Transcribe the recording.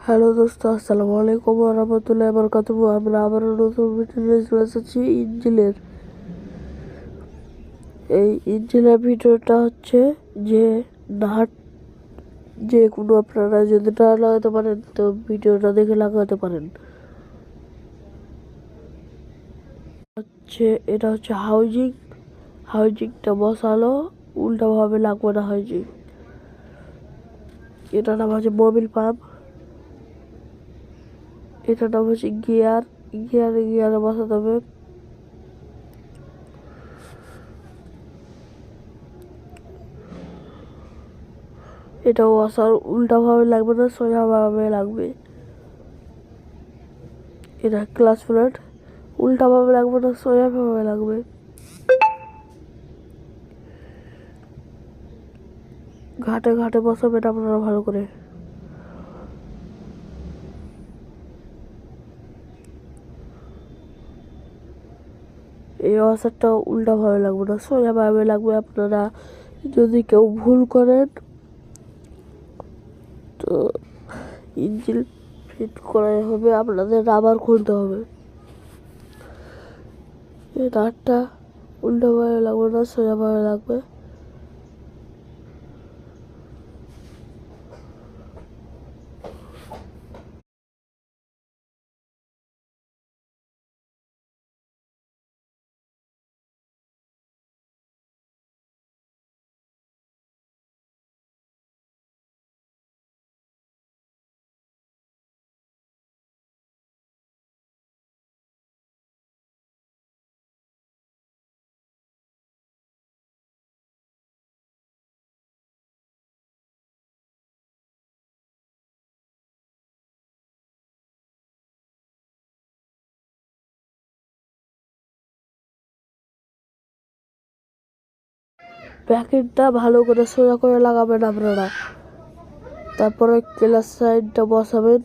Hello দোস্ত, আসসালামু আলাইকুম ওয়া রাহমাতুল্লাহি ওয়া বারাকাতুহু। আমরা আবারও নতুন ভিডিও নিয়ে চলে এসেছি ইঞ্জিলের। এই ইঞ্জিলের ভিডিওটা হচ্ছে যে নাট, যে কোনো আপনারা যদি না লাগাতে পারেন তো ভিডিওটা দেখে লাগাতে পারেন। এটা হচ্ছে হাউজিংটা বসালো উল্টাভাবে লাগবে না। এটার নাম হচ্ছে মোবিল পাম্প। এটার নাম হচ্ছে গিয়ারে বসাতে হবে। এটা ওয়াসার উল্টাভাবে লাগবে না, সোজাভাবে লাগবে। এটা ক্লাস প্লেট উল্টাভাবে লাগবে না, সোজাভাবে লাগবে। ঘাটে ঘাটে বসাবেন আপনারা ভালো করে। এই ওয়াসারটা উল্টাভাবে লাগবে না, সোজাভাবে লাগবে। আপনারা যদি কেউ ভুল করেন তো ইঞ্জিন ফিট করাই হবে, আপনাদের আবার খুলতে হবে। এই নাটটা উল্টাভাবে লাগবে না, সোজাভাবে লাগবে। প্যাকেটটা ভালো করে সোজা করে লাগাবেন আপনারা। তারপরে ক্লাস সাইডটা বসাবেন।